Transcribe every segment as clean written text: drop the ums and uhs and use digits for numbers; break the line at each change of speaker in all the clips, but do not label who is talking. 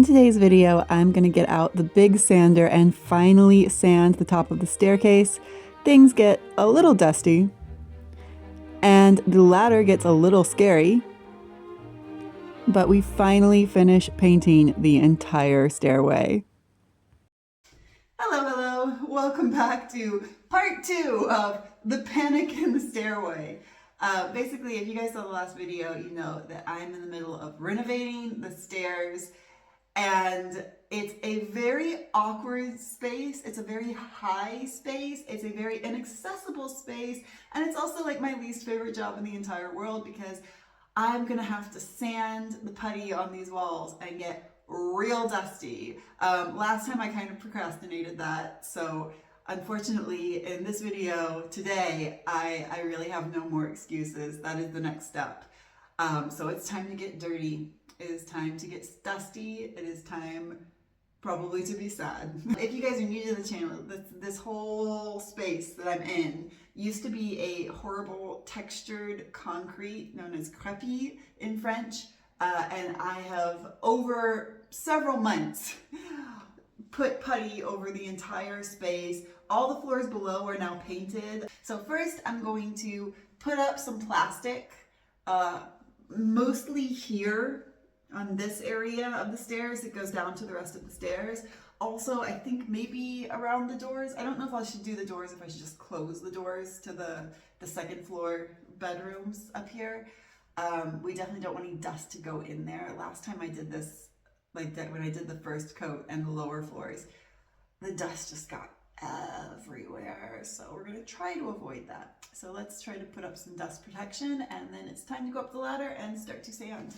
In today's video, I'm going to get out the big sander and finally sand the top of the staircase. Things get a little dusty, and the ladder gets a little scary, but we finally finish painting the entire stairway. Hello, welcome back to part 2 of the panic in the stairway. Basically, if you guys saw the last video, you know that I'm in the middle of renovating the stairs. And it's a very awkward space. It's a very high space. It's a very inaccessible space. And it's also like my least favorite job in the entire world because I'm gonna have to sand the putty on these walls and get real dusty. Last time I kind of procrastinated that. So unfortunately in this video today, I really have no more excuses. That is the next step. So it's time to get dirty. It is time to get dusty. It is time probably to be sad. If you guys are new to the channel, this whole space that I'm in used to be a horrible textured concrete known as crêpe in French. And I have over several months put putty over the entire space. All the floors below are now painted. So first I'm going to put up some plastic, mostly here on this area of the stairs. It goes down to the rest of the stairs. Also, I think maybe around the doors. I don't know if I should do the doors, if I should just close the doors to the second floor bedrooms up here. We definitely don't want any dust to go in there. Last time I did this, like when I did the first coat and the lower floors, the dust just got everywhere. So we're gonna try to avoid that. So let's try to put up some dust protection, and then it's time to go up the ladder and start to sand.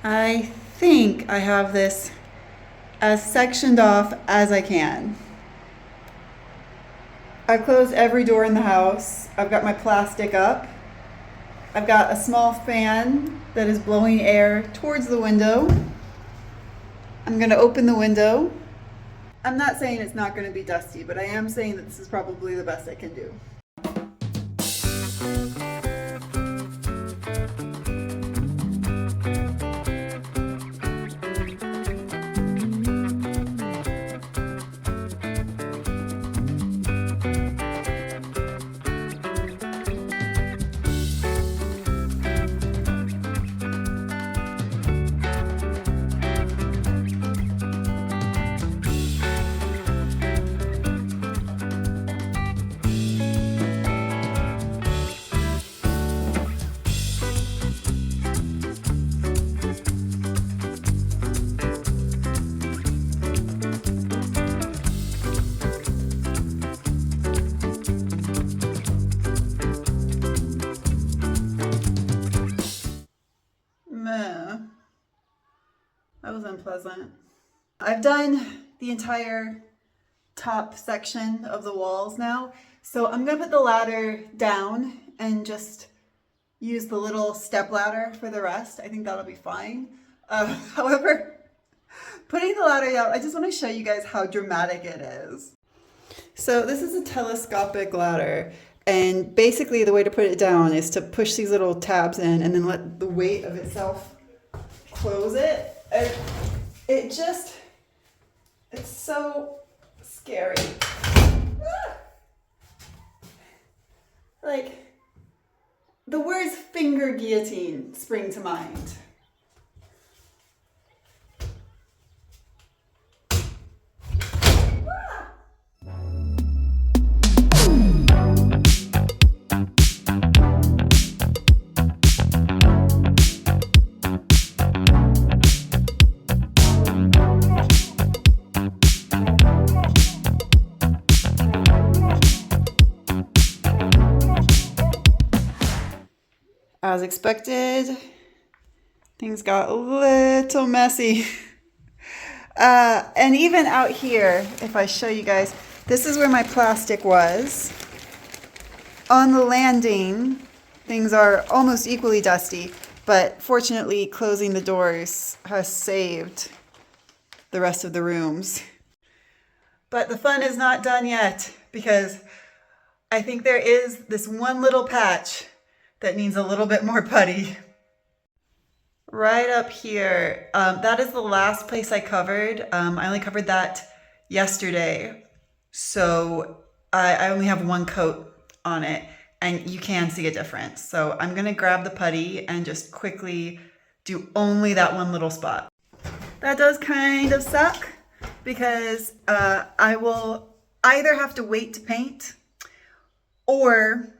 I think I have this as sectioned off as I can. I've closed every door in the house. I've got my plastic up. I've got a small fan that is blowing air towards the window. I'm going to open the window. I'm not saying it's not going to be dusty, but I am saying that this is probably the best I can do. That was unpleasant. I've done the entire top section of the walls now, so I'm gonna put the ladder down and just use the little step ladder for the rest. I think that'll be fine. However, putting the ladder down, I just want to show you guys how dramatic it is. So this is a telescopic ladder, and basically the way to put it down is to push these little tabs in and then let the weight of itself close it. It's so scary. Like, the words finger guillotine spring to mind. As expected, things got a little messy. And even out here, if I show you guys, this is where my plastic was. On the landing, things are almost equally dusty, but fortunately closing the doors has saved the rest of the rooms. But the fun is not done yet, because I think there is this one little patch that needs a little bit more putty. Right up here, that is the last place I covered. I only covered that yesterday, so I only have one coat on it, and you can see a difference. So I'm gonna grab the putty and just quickly do only that one little spot. That does kind of suck, because I will either have to wait to paint or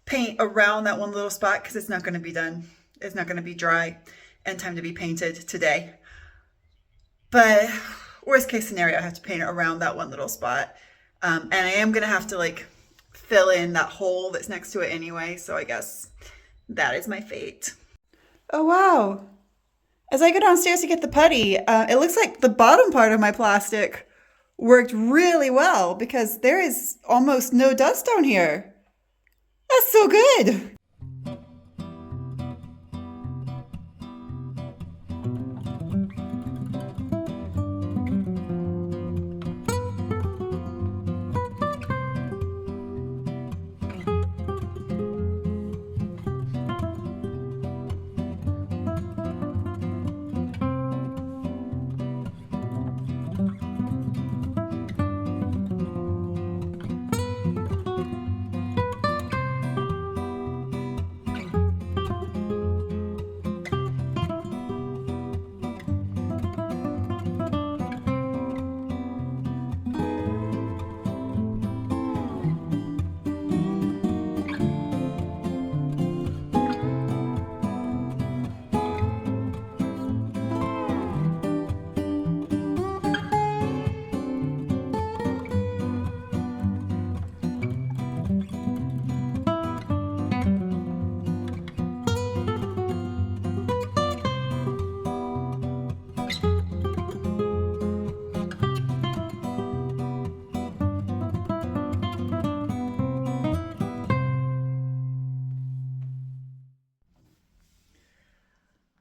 paint around that one little spot, because it's not going to be done. It's not going to be dry in time to be painted today. But worst case scenario, I have to paint around that one little spot. And I am going to have to like fill in that hole that's next to it anyway. So I guess that is my fate. Oh, wow. As I go downstairs to get the putty, it looks like the bottom part of my plastic worked really well, because there is almost no dust down here. That's so good.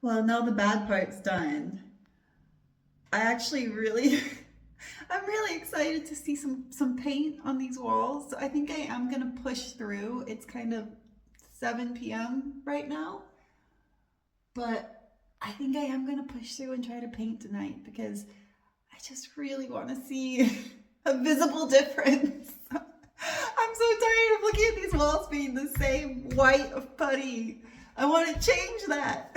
Well, now the bad part's done. I actually really, I'm really excited to see some paint on these walls. So I think I am gonna push through. It's kind of 7 p.m. right now, but I think I am gonna push through and try to paint tonight, because I just really wanna see a visible difference. I'm so tired of looking at these walls being the same white of putty. I wanna change that.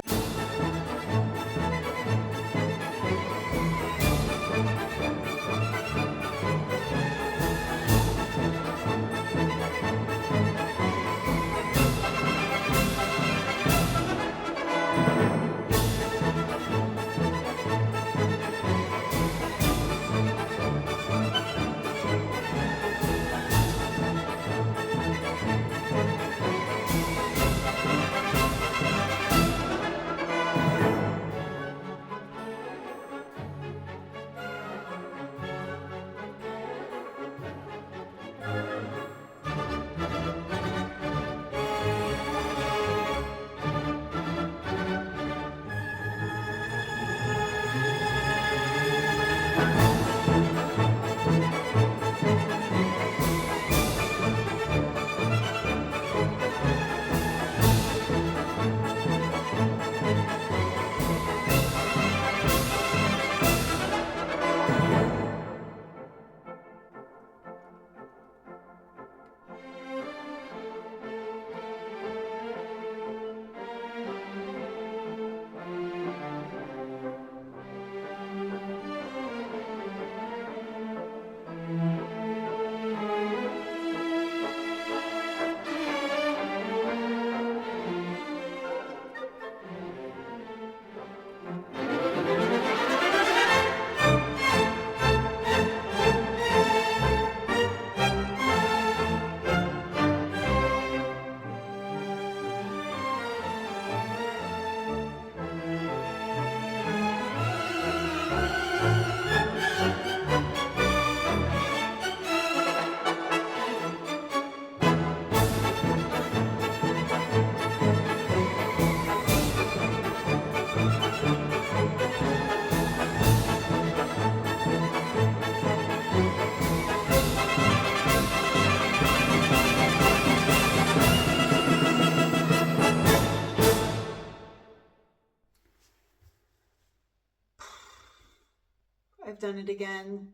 I've done it again.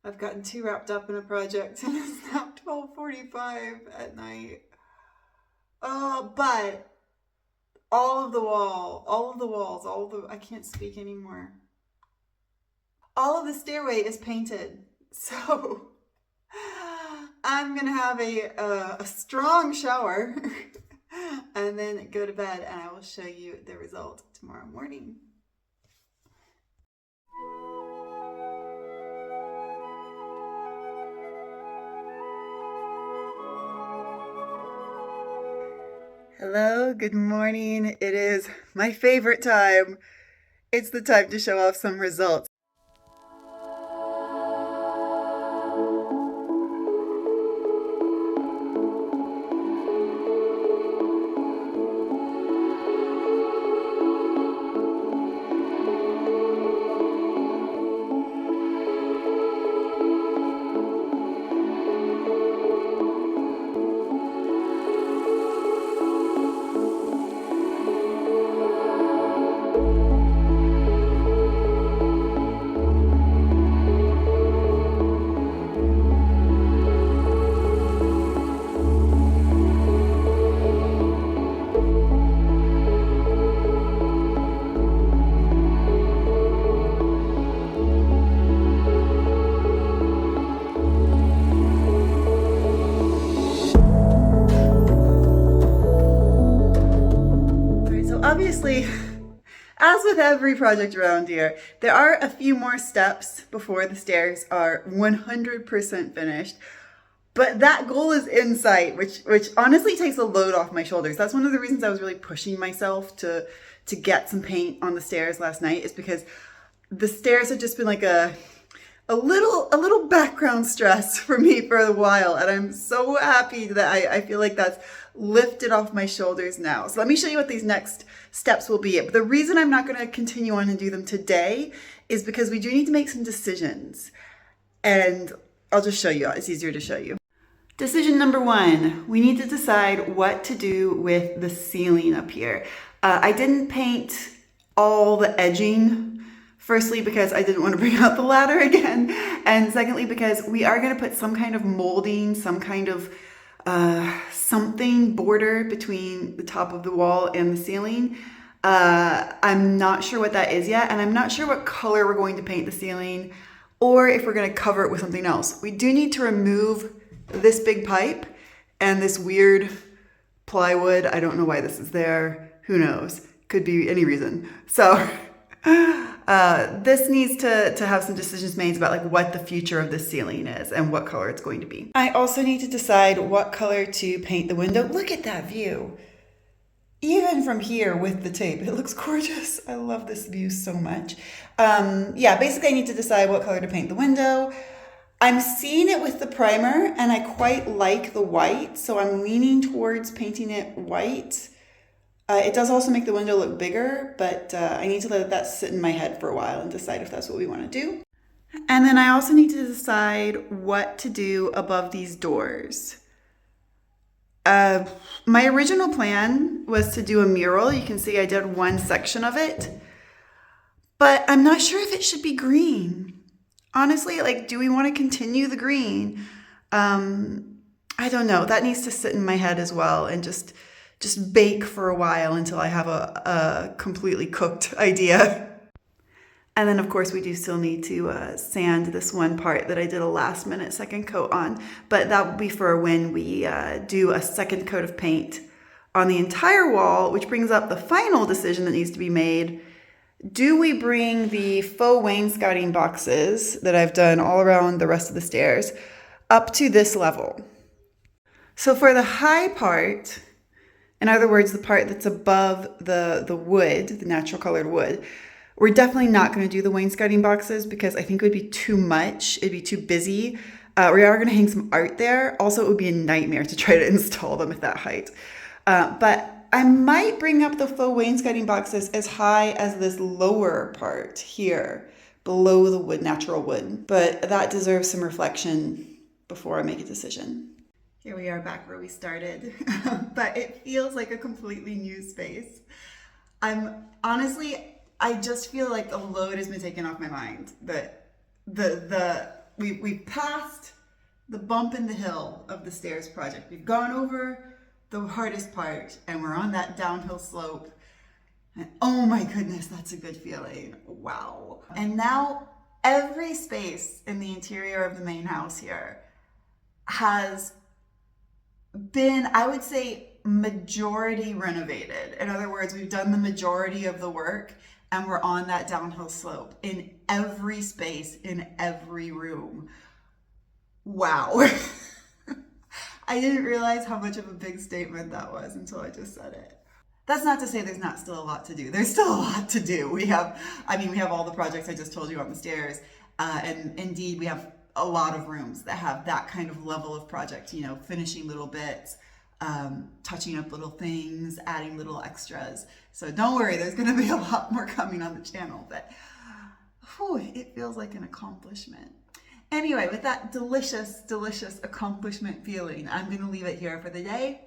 I've gotten too wrapped up in a project and it's now 12:45 at night. Oh, but all of the walls, I can't speak anymore. All of the stairway is painted. So I'm gonna have a strong shower and then go to bed, and I will show you the result tomorrow morning. Hello, good morning. It is my favorite time. It's the time to show off some results. Obviously, as with every project around here, there are a few more steps before the stairs are 100% finished. But that goal is in sight, which honestly takes a load off my shoulders. That's one of the reasons I was really pushing myself to get some paint on the stairs last night, is because the stairs have just been like a little background stress for me for a while, and I'm so happy that I feel like that's lifted off my shoulders now. So let me show you what these next steps will be. But the reason I'm not going to continue on and do them today is because we do need to make some decisions, and I'll just show you. It's easier to show you. Decision number one, we need to decide what to do with the ceiling up here. I didn't paint all the edging. Firstly, because I didn't want to bring out the ladder again. And secondly, because we are going to put some kind of molding, some kind of something border between the top of the wall and the ceiling. I'm not sure what that is yet. And I'm not sure what color we're going to paint the ceiling, or if we're going to cover it with something else. We do need to remove this big pipe and this weird plywood. I don't know why this is there. Who knows? Could be any reason. So this needs to have some decisions made about like what the future of the ceiling is and what color it's going to be. I also need to decide what color to paint the window. Look at that view. Even from here with the tape, it looks gorgeous. I love this view so much. Yeah, basically I need to decide what color to paint the window. I'm seeing it with the primer and I quite like the white, so I'm leaning towards painting it white. It does also make the window look bigger, but I need to let that sit in my head for a while and decide if that's what we want to do. And then I also need to decide what to do above these doors. My original plan was to do a mural. You can see I did one section of it, but I'm not sure if it should be green. Honestly, like, do we want to continue the green? I don't know. That needs to sit in my head as well and just bake for a while until I have a completely cooked idea. And then of course we do still need to sand this one part that I did a last minute second coat on, but that will be for when we do a second coat of paint on the entire wall, which brings up the final decision that needs to be made. Do we bring the faux wainscoting boxes that I've done all around the rest of the stairs up to this level? So for the high part, in other words, the part that's above the wood, the natural colored wood, we're definitely not going to do the wainscoting boxes because I think it would be too much. It'd be too busy. We are going to hang some art there. Also, it would be a nightmare to try to install them at that height. But I might bring up the faux wainscoting boxes as high as this lower part here, below the wood, natural wood. But that deserves some reflection before I make a decision. Here we are back where we started, but it feels like a completely new space. I'm honestly, I just feel like a load has been taken off my mind. That we've passed the bump in the hill of the stairs project. We've gone over the hardest part and we're on that downhill slope. And oh my goodness, that's a good feeling. Wow. And now every space in the interior of the main house here has been, I would say, majority renovated. In other words, we've done the majority of the work and we're on that downhill slope in every space, in every room. Wow. I didn't realize how much of a big statement that was until I just said it. That's not to say there's not still a lot to do. There's still a lot to do. We have all the projects I just told you on the stairs. And indeed, we have a lot of rooms that have that kind of level of project, you know, finishing little bits, touching up little things, adding little extras. So don't worry, there's going to be a lot more coming on the channel, but whew, it feels like an accomplishment. Anyway, with that delicious, delicious accomplishment feeling, I'm going to leave it here for the day.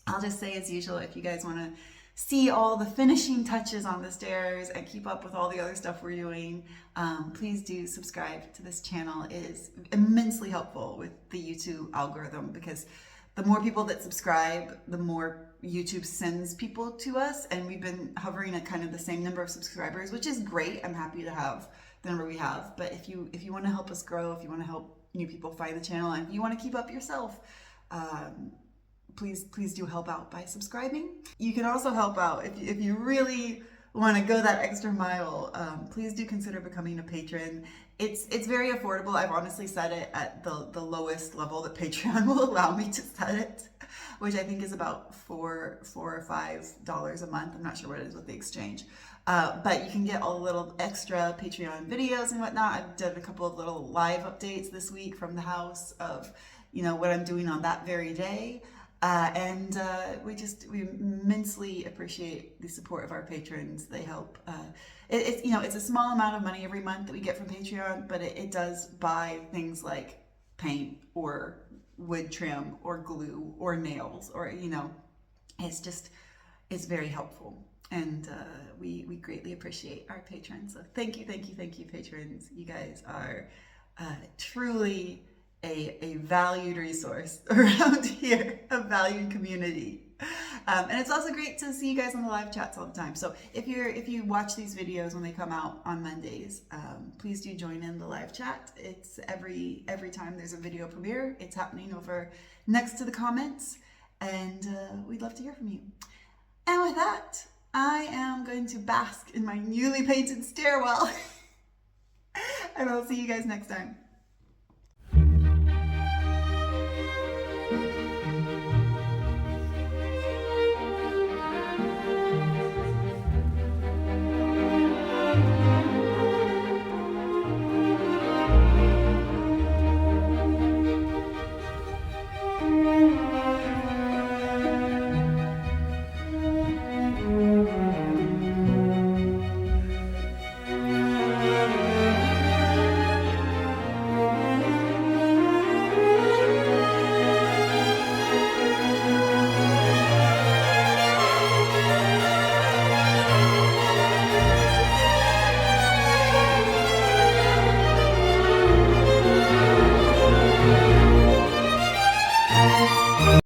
I'll just say as usual, if you guys want to see all the finishing touches on the stairs and keep up with all the other stuff we're doing, please do subscribe to this channel. It is immensely helpful with the YouTube algorithm, because the more people that subscribe, the more YouTube sends people to us, and we've been hovering at kind of the same number of subscribers, which is great. I'm happy to have the number we have, but if you want to help us grow, if you want to help new people find the channel, and if you want to keep up yourself, please do help out by subscribing. You can also help out if you really want to go that extra mile. Please do consider becoming a patron. It's very affordable. I've honestly set it at the lowest level that Patreon will allow me to set it, which I think is about $4 or $5 a month. I'm not sure what it is with the exchange. But you can get all the little extra Patreon videos and whatnot. I've done a couple of little live updates this week from the house of, you know, what I'm doing on that very day. We immensely appreciate the support of our patrons. They help. It's a small amount of money every month that we get from Patreon, but it does buy things like paint or wood trim or glue or nails, or, you know, it's very helpful. And we greatly appreciate our patrons. So thank you, patrons. You guys are truly a valued resource around here, a valued community. And it's also great to see you guys on the live chats all the time. So if you watch these videos when they come out on Mondays, please do join in the live chat. It's every time there's a video premiere. It's happening over next to the comments, and we'd love to hear from you. And with that, I am going to bask in my newly painted stairwell. And I'll see you guys next time.